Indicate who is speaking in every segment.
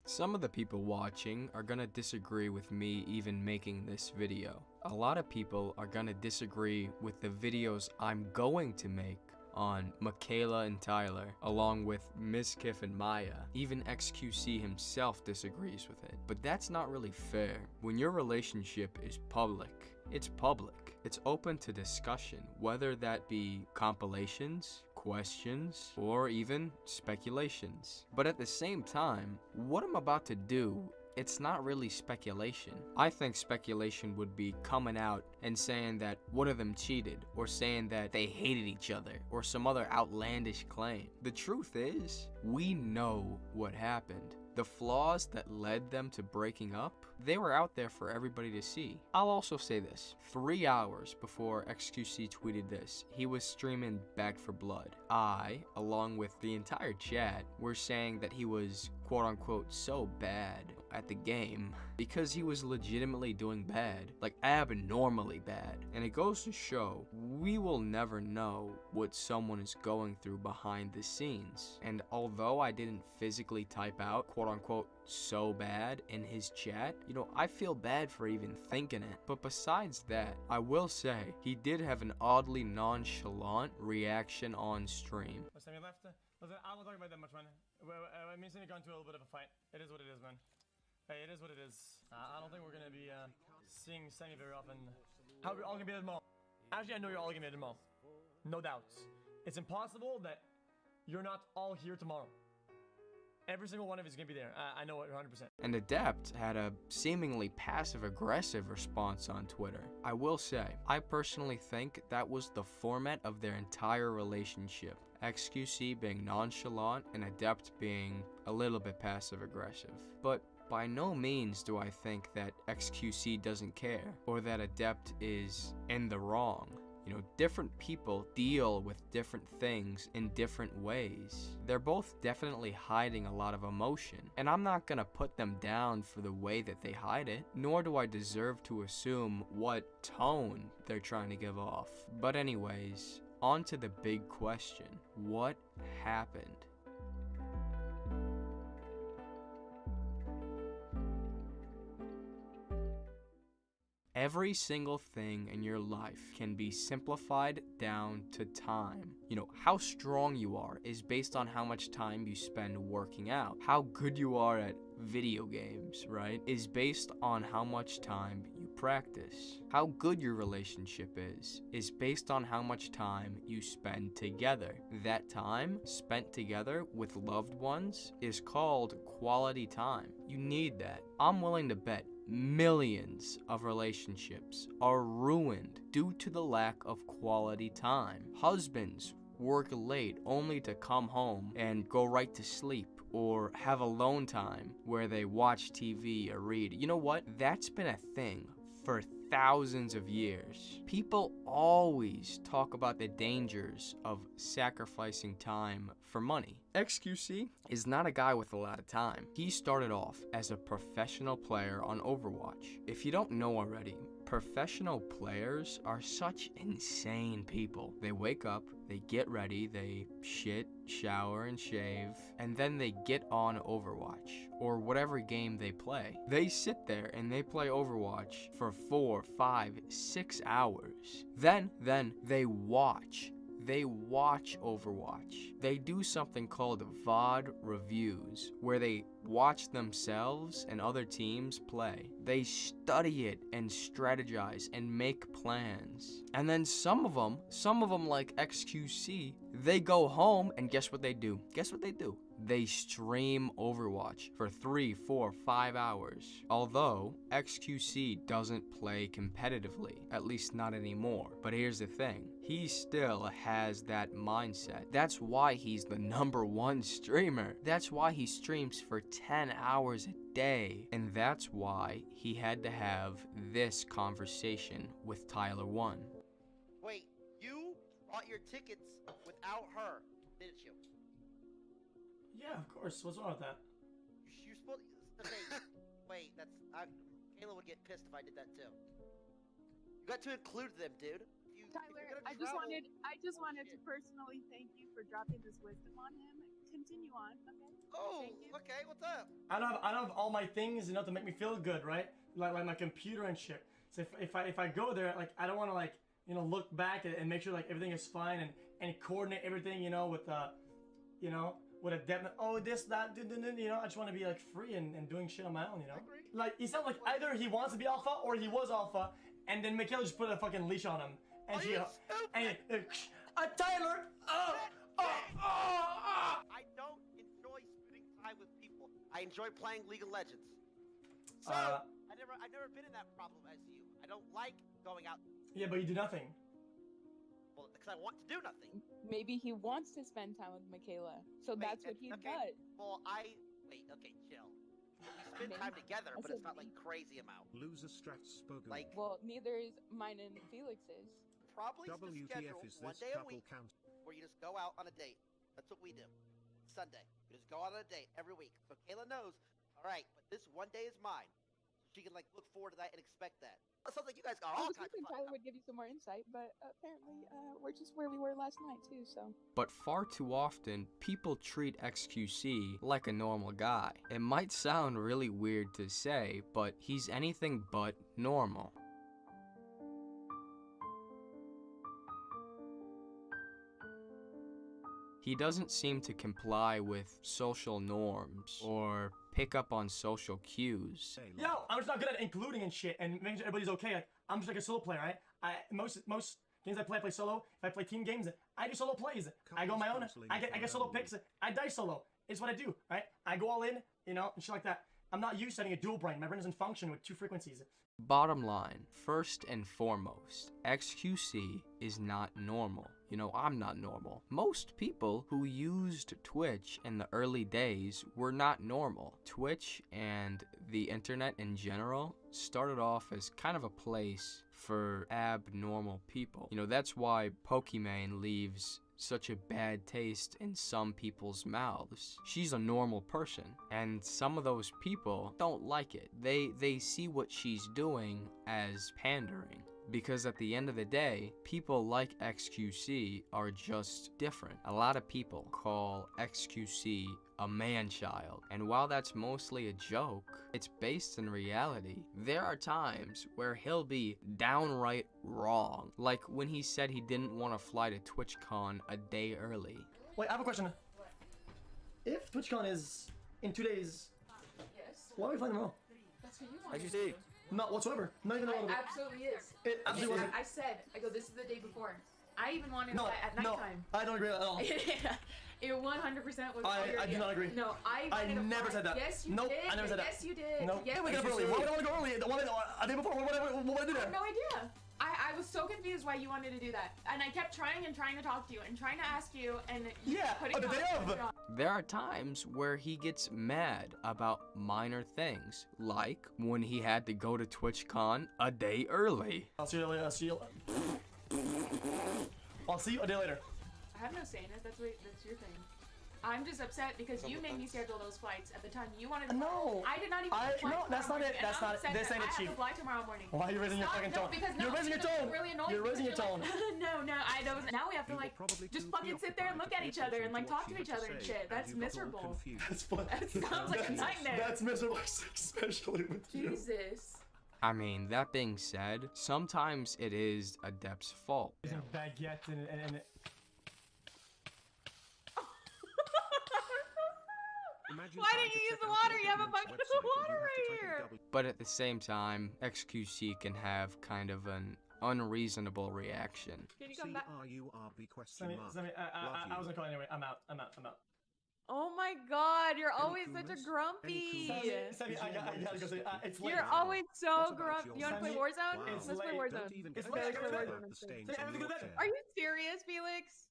Speaker 1: Some of the people watching are gonna disagree with me even making this video. A lot of people are gonna disagree with the videos I'm going to make on Michaela and Tyler, along with Miskiff and Maya. Even XQC himself disagrees with it. But that's not really fair. When your relationship is public, it's public. It's open to discussion, whether that be compilations, questions, or even speculations. But at the same time, what I'm about to do, it's not really speculation. I think speculation would be coming out and saying that one of them cheated, or saying that they hated each other, or some other outlandish claim. The truth is, we know what happened. The flaws that led them to breaking up, they were out there for everybody to see. I'll also say this, 3 hours before XQC tweeted this, he was streaming Back for Blood. I, along with the entire chat, were saying that he was quote-unquote so bad at the game because he was legitimately doing bad, like abnormally bad. And it goes to show, we will never know what someone is going through behind the scenes. And although I didn't physically type out quote-unquote so bad in his chat, you know, I feel bad for even thinking it. But besides that, I will say, he did have an oddly nonchalant reaction on stream.
Speaker 2: Sammy left. Listen, I won't talk about that much, man. It means Sammy got into a little bit of a fight. It is what it is, man. Hey, it is what it is. I don't think we're gonna be seeing Sammy very often. How are we all gonna be at the mall? Actually, I know you're all gonna be at the mall. No doubts. It's impossible that you're not all here tomorrow. Every single one of you is gonna be there. I know it 100%.
Speaker 1: And Adept had a seemingly passive-aggressive response on Twitter. I will say, I personally think that was the format of their entire relationship. XQC being nonchalant and Adept being a little bit passive-aggressive. But by no means do I think that XQC doesn't care, or that Adept is in the wrong. You know, different people deal with different things in different ways. They're both definitely hiding a lot of emotion, and I'm not gonna put them down for the way that they hide it, nor do I deserve to assume what tone they're trying to give off. But anyways, on to the big question. What happened? Every single thing in your life can be simplified down to time. You know, how strong you are is based on how much time you spend working out. How good you are at video games, right, is based on how much time you practice. How good your relationship is based on how much time you spend together. That time spent together with loved ones is called quality time. You need that. I'm willing to bet millions of relationships are ruined due to the lack of quality time. Husbands work late only to come home and go right to sleep, or have alone time where they watch TV or read. You know what? That's been a thing for thousands of years. People always talk about the dangers of sacrificing time for money. XQC is not a guy with a lot of time. He started off as a professional player on Overwatch. If you don't know already, professional players are such insane people. They wake up, they get ready, they shit, shower, and shave, and then they get on Overwatch, or whatever game they play. They sit there and they play Overwatch for 4, 5, 6 hours. Then they watch. They watch Overwatch. They do something called VOD reviews, where they watch themselves and other teams play. They study it and strategize and make plans. And then some of them like XQC, they go home and guess what they do? Guess what they do? They stream Overwatch for 3, 4, 5 hours. Although XQC doesn't play competitively, at least not anymore. But here's the thing, he still has that mindset. That's why he's the #1 streamer. That's why he streams for 10 hours a day. And that's why he had to have this conversation with Tyler 1.
Speaker 3: Wait, you bought your tickets without her, didn't you?
Speaker 2: Yeah, of course. What's wrong with that?
Speaker 3: You're supposed. Okay, wait. Kayla would get pissed if I did that too. You got to include them, dude.
Speaker 4: Tyler, I just wanted to personally thank you for dropping this wisdom on him. To continue on. Okay.
Speaker 3: Oh,
Speaker 4: Thank you.
Speaker 3: okay. What's up?
Speaker 2: I don't have all my things, you know, to make me feel good, right? Like my computer and shit. So if I go there, like I don't want to like, you know, look back and make sure like everything is fine and coordinate everything, you know, with you know, with a depth. Oh, this, that, you know. I just want to be like free and doing shit on my own, you know.
Speaker 3: I agree.
Speaker 2: Like it sounds like either he wants to be alpha or he was alpha, and then Michaela just put a fucking leash on him, and she,
Speaker 3: you
Speaker 2: and Tyler,
Speaker 3: I don't enjoy spending time with people. I enjoy playing League of Legends. So I've never been in that problem as you. I don't like going out.
Speaker 2: Yeah, but you do nothing.
Speaker 3: Well, because I want to do nothing.
Speaker 4: Maybe he wants to spend time with Michaela, so
Speaker 3: Wait,
Speaker 4: that's what he
Speaker 3: okay.
Speaker 4: does.
Speaker 3: Well, wait. Okay, chill. We spend time together,
Speaker 4: I
Speaker 3: but
Speaker 4: said
Speaker 3: it's not like
Speaker 4: maybe.
Speaker 3: crazy amount.
Speaker 5: Loser strats spoken.
Speaker 3: Like
Speaker 4: Well, neither is mine and Felix's.
Speaker 3: probably just
Speaker 5: WTF
Speaker 3: schedule
Speaker 5: is
Speaker 3: one
Speaker 5: this
Speaker 3: day a
Speaker 5: couple
Speaker 3: week
Speaker 5: count?
Speaker 3: where you just go out on a date. That's what we do. Sunday, we just go out on a date every week. So Kayla knows. All right, but this one day is mine. So she can like look forward to that and expect that. It sounds like you guys got
Speaker 4: I
Speaker 3: all
Speaker 4: was
Speaker 3: kinds
Speaker 4: hoping
Speaker 3: of fun.
Speaker 4: Tyler would give you some more insight, but apparently we're just where we were last night too. So
Speaker 1: But far too often, people treat XQC like a normal guy. It might sound really weird to say, but he's anything but normal. He doesn't seem to comply with social norms or pick up on social cues.
Speaker 5: Hey,
Speaker 2: Yo, I'm just not good at including and shit and making sure everybody's okay. Like, I'm just like a solo player, right? Most games I play solo. If I play team games, I do solo plays. I go on my own. I get solo picks. I die solo. It's what I do, right? I go all in, you know, and shit like that. I'm not used to having a dual brain. My brain doesn't function with two frequencies.
Speaker 1: Bottom line, first and foremost, XQC is not normal. You know, I'm not normal. Most people who used Twitch in the early days were not normal. Twitch and the internet in general started off as kind of a place for abnormal people. You know, that's why Pokimane leaves such a bad taste in some people's mouths. She's a normal person, and some of those people don't like it. They see what she's doing as pandering. Because at the end of the day, people like XQC are just different. A lot of people call XQC a man-child, and while that's mostly a joke, it's based in reality. There are times where he'll be downright wrong, like when he said he didn't want to fly to TwitchCon a day early.
Speaker 2: Wait, I have a question. If TwitchCon is in 2 days,
Speaker 6: Yes.
Speaker 2: why are we flying tomorrow?
Speaker 6: That's what you want.
Speaker 3: XQC.
Speaker 2: Not whatsoever. Not even a little
Speaker 6: It
Speaker 2: bit.
Speaker 6: absolutely is.
Speaker 2: It absolutely wasn't.
Speaker 6: I said, this is the day before. I even wanted
Speaker 2: No,
Speaker 6: to fly at
Speaker 2: no,
Speaker 6: nighttime.
Speaker 2: I don't agree at all.
Speaker 6: It 100% was.
Speaker 2: I do not agree.
Speaker 6: No, I
Speaker 2: I
Speaker 6: wanted to
Speaker 2: never
Speaker 6: fly.
Speaker 2: said that.
Speaker 6: Yes, you
Speaker 2: Nope,
Speaker 6: did.
Speaker 2: I never said that.
Speaker 6: Yes, you did.
Speaker 2: No,
Speaker 6: Yes,
Speaker 2: we got up
Speaker 6: you
Speaker 2: early.
Speaker 6: did.
Speaker 2: Why would I want to go early? A day before? What would I do there?
Speaker 6: No idea. I was so confused why you wanted to do that, and I kept trying and trying to talk to you and trying to ask you, and you
Speaker 2: Yeah,
Speaker 6: putting
Speaker 2: on the
Speaker 6: off,
Speaker 2: day of.
Speaker 6: putting off.
Speaker 1: There are times where he gets mad about minor things, like when he had to go to TwitchCon a day early.
Speaker 2: I'll see you later. I'll see you a day later.
Speaker 6: I have no say in it. That's your thing. I'm just upset because you made me schedule those flights at the time you wanted to fly.
Speaker 2: No.
Speaker 6: I did not even fly
Speaker 2: No, that's not
Speaker 6: tomorrow
Speaker 2: it.
Speaker 6: morning,
Speaker 2: That's
Speaker 6: and I'm
Speaker 2: not it.
Speaker 6: upset
Speaker 2: This
Speaker 6: that
Speaker 2: ain't
Speaker 6: I
Speaker 2: it,
Speaker 6: have
Speaker 2: Chief.
Speaker 6: to fly tomorrow morning.
Speaker 2: Why are you raising your
Speaker 6: Stop,
Speaker 2: fucking
Speaker 6: no,
Speaker 2: tone?
Speaker 6: because
Speaker 2: You're
Speaker 6: no,
Speaker 2: raising your
Speaker 6: because
Speaker 2: tone.
Speaker 6: it's really annoying
Speaker 2: You're raising your
Speaker 6: because
Speaker 2: tone.
Speaker 6: you're like, no, I don't. Now we have to
Speaker 5: You were
Speaker 6: like
Speaker 5: probably
Speaker 6: just
Speaker 5: too
Speaker 6: fucking sit there and look at each other and like talk to
Speaker 5: preoccupied
Speaker 6: each other and
Speaker 5: with what you
Speaker 6: shit.
Speaker 5: had
Speaker 6: That's
Speaker 5: to say, and you got all
Speaker 6: miserable.
Speaker 5: confused.
Speaker 2: That's fun.
Speaker 6: That sounds like a nightmare.
Speaker 2: That's miserable, especially with you.
Speaker 6: Jesus.
Speaker 1: I mean, that being said, sometimes it is Adepts' fault.
Speaker 2: Using baguette and
Speaker 5: Imagine
Speaker 6: Why
Speaker 5: trying
Speaker 6: didn't
Speaker 5: to
Speaker 6: you use
Speaker 5: check
Speaker 6: the
Speaker 5: out
Speaker 6: water?
Speaker 5: your
Speaker 6: You have a
Speaker 5: government's
Speaker 6: bucket of
Speaker 5: website and
Speaker 6: water
Speaker 5: you have to
Speaker 6: right
Speaker 5: type in
Speaker 6: here.
Speaker 5: W-
Speaker 1: But at the same time, XQC can have kind of an unreasonable reaction.
Speaker 6: Can you come back?
Speaker 5: CRURB question
Speaker 2: Sammy,
Speaker 5: mark.
Speaker 2: I
Speaker 5: Love
Speaker 2: was
Speaker 5: you.
Speaker 2: gonna call anyway. I'm out.
Speaker 6: Oh my God, you're
Speaker 5: Any
Speaker 6: always such a
Speaker 5: coolers?
Speaker 6: grumpy.
Speaker 2: Sammy, I gotta go. It's late.
Speaker 6: You're always so
Speaker 5: What about
Speaker 6: grumpy.
Speaker 5: your
Speaker 6: You wanna play
Speaker 2: family?
Speaker 6: Warzone?
Speaker 5: Wow.
Speaker 2: It's
Speaker 6: Let's play
Speaker 2: late.
Speaker 6: Warzone.
Speaker 5: Don't even
Speaker 2: It's
Speaker 5: get
Speaker 2: late.
Speaker 5: me
Speaker 2: It's
Speaker 5: started
Speaker 2: late.
Speaker 5: about the stains
Speaker 2: Say
Speaker 5: on
Speaker 2: everything
Speaker 5: your
Speaker 2: good then.
Speaker 5: chair.
Speaker 6: Are you serious, Felix?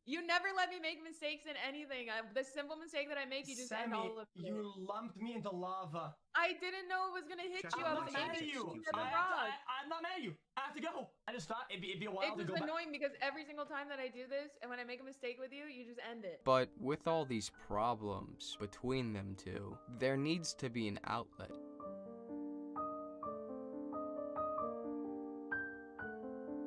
Speaker 6: You never let me make mistakes in anything. The simple mistake that I make, you just end
Speaker 2: Sammy,
Speaker 6: all of it.
Speaker 2: you lumped me into lava.
Speaker 6: I didn't know it was gonna hit
Speaker 5: Check
Speaker 6: you.
Speaker 5: out
Speaker 6: I
Speaker 2: I'm
Speaker 6: was
Speaker 2: not
Speaker 5: my
Speaker 2: mad at
Speaker 6: aiming
Speaker 2: you.
Speaker 6: for the
Speaker 5: I-
Speaker 6: rock.
Speaker 2: I'm not mad at you. I have to go. I just thought it'd be a while
Speaker 6: It
Speaker 2: to
Speaker 6: was
Speaker 2: go back.
Speaker 6: annoying because every single time that I do this, and when I make a mistake with you, you just end it.
Speaker 1: But with all these problems between them two, there needs to be an outlet.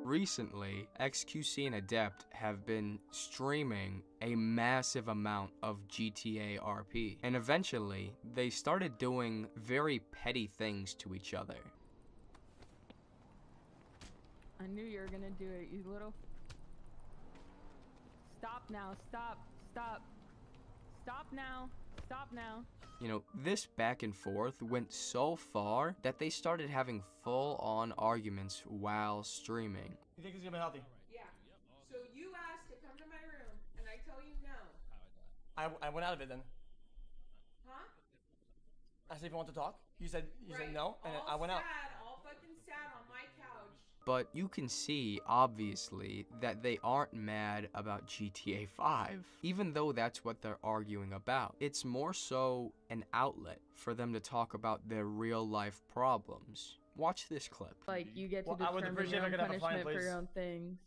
Speaker 1: Recently, XQC and Adept have been streaming a massive amount of GTA RP, and eventually, they started doing very petty things to each other.
Speaker 7: I knew you were gonna do it, you little... Stop now, stop, stop. Stop now, stop now.
Speaker 1: You know, this back and forth went so far that they started having full-on arguments while streaming.
Speaker 2: You think it's gonna be healthy?
Speaker 6: Yeah. So you asked to come to my room, and I tell you no.
Speaker 2: I went out of it then.
Speaker 6: Huh?
Speaker 2: I said if you want to talk. You said
Speaker 6: Right.
Speaker 2: no, and then
Speaker 6: all
Speaker 2: I went out.
Speaker 6: sad, all fucking sad on my couch.
Speaker 1: But you can see, obviously, that they aren't mad about GTA 5, even though that's what they're arguing about. It's more so an outlet for them to talk about their real-life problems. Watch this clip.
Speaker 7: Like, you get to
Speaker 2: Well, I would
Speaker 7: determine
Speaker 2: appreciate
Speaker 7: your
Speaker 2: if I
Speaker 7: own
Speaker 2: could have a fine,
Speaker 7: punishment for your
Speaker 2: please.
Speaker 7: own things.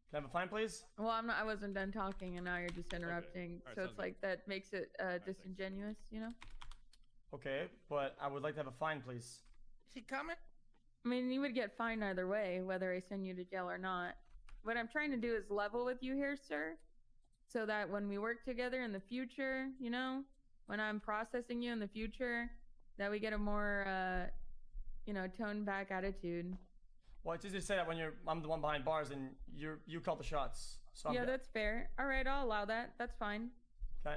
Speaker 2: Can I have a fine, please?
Speaker 7: Well, I wasn't done talking, and now you're just interrupting. So it's like, that makes it disingenuous, you know?
Speaker 2: Okay, but I would like to have a fine, please.
Speaker 8: She coming?
Speaker 7: I mean, you would get fined either way, whether I send you to jail or not. What I'm trying to do is level with you here, sir. So that when we work together in the future, you know, when I'm processing you in the future, that we get a more, you know, toned back attitude.
Speaker 2: Well, it's easy to say that when I'm the one behind bars and you call the shots. So
Speaker 7: Yeah,
Speaker 2: I'm
Speaker 7: that's fair. All right, I'll allow that. That's fine.
Speaker 2: okay.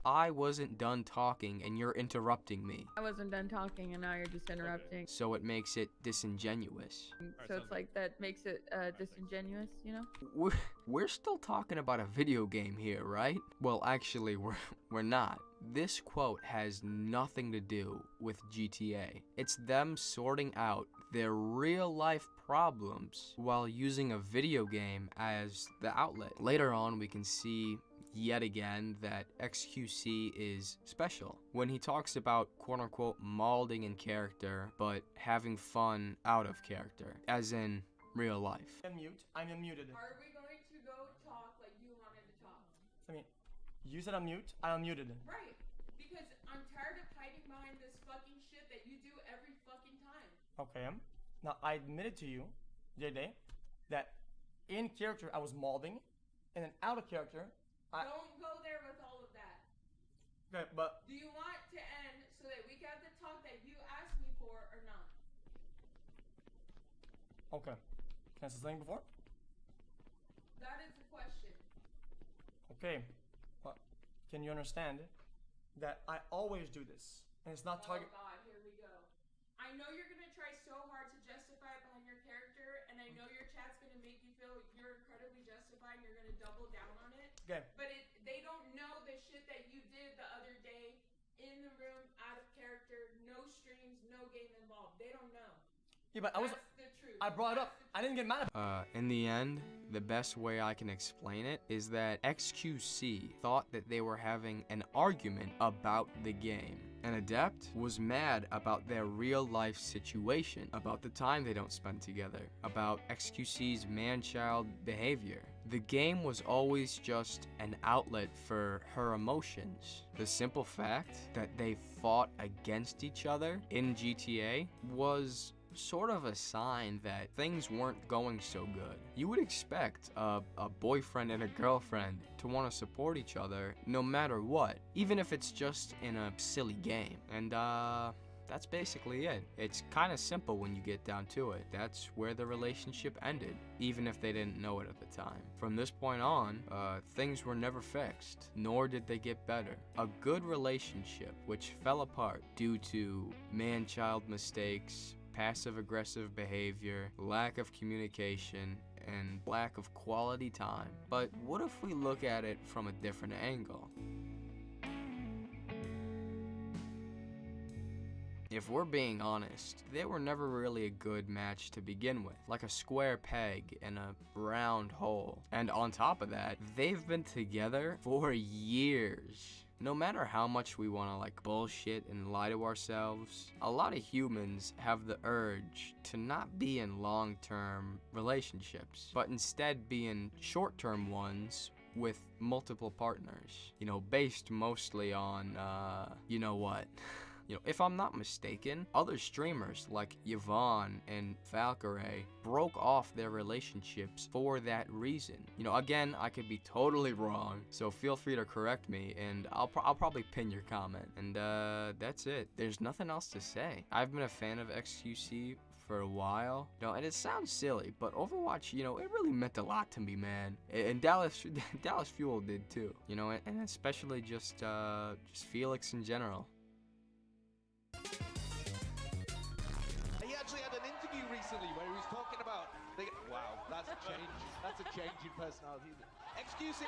Speaker 1: I wasn't done talking and you're interrupting me,
Speaker 7: I wasn't done talking, and now you're just interrupting.
Speaker 1: so it makes it disingenuous.
Speaker 7: So it's like, that makes it disingenuous, you know?
Speaker 1: We're still talking about a video game here, right? Well, actually, we're not. This quote has nothing to do with GTA. It's them sorting out their real-life problems while using a video game as the outlet. Later on, we can see yet again that XQC is special when he talks about quote-unquote molding in character but having fun out of character, as in real life.
Speaker 2: I'm unmuted.
Speaker 6: Are we going to go talk like you wanted to talk?
Speaker 2: I mean, you said unmute. I unmuted.
Speaker 6: Right. Because I'm tired of hiding behind this fucking shit that you do every fucking time.
Speaker 2: Okay. Now I admitted to you the other day that in character I was molding, and then out of character.
Speaker 6: Don't go there with all of that.
Speaker 2: Okay, but
Speaker 6: Do you want to end so that we can have the talk that you asked me for or not?
Speaker 2: okay. Can I say something before?
Speaker 6: That is the question.
Speaker 2: Okay. But can you understand that I always do this, and it's not target.
Speaker 6: Oh god, here we go. I know you're gonna try so hard to justify it behind your character, and I know your chat's gonna make you feel you're incredibly justified and you're gonna double down on it.
Speaker 2: Okay.
Speaker 6: But they don't know the shit that you did the other day in the room, out of character, no streams, no game involved. They don't know.
Speaker 2: Yeah, but I was.
Speaker 6: That's the truth.
Speaker 2: I brought it up. I didn't get mad at.
Speaker 1: In the end, the best way I can explain it is that XQC thought that they were having an argument about the game. And Adept was mad about their real-life situation, about the time they don't spend together, about XQC's man-child behavior. The game was always just an outlet for her emotions. The simple fact that they fought against each other in GTA was sort of a sign that things weren't going so good. You would expect a boyfriend and a girlfriend to want to support each other no matter what, even if it's just in a silly game. And that's basically it. It's kind of simple when you get down to it. That's where the relationship ended, even if they didn't know it at the time. From this point on, things were never fixed, nor did they get better. A good relationship which fell apart due to man-child mistakes, passive-aggressive behavior, lack of communication, and lack of quality time. But what if we look at it from a different angle? If we're being honest, they were never really a good match to begin with, like a square peg in a round hole. And on top of that, they've been together for years. No matter how much we want to like bullshit and lie to ourselves, a lot of humans have the urge to not be in long-term relationships, but instead be in short-term ones with multiple partners. You know, based mostly on, you know what? if I'm not mistaken, other streamers like Yvonne and Valkyrie broke off their relationships for that reason. Again, I could be totally wrong, so feel free to correct me, and I'll probably pin your comment. And that's it. There's nothing else to say. I've been a fan of XQC for a while, and it sounds silly, but Overwatch, it really meant a lot to me, man. And Dallas Fuel did too, and especially just Felix in general.
Speaker 8: He actually had an interview recently where he was talking about. Wow, that's a change. That's a change in personality. Excuse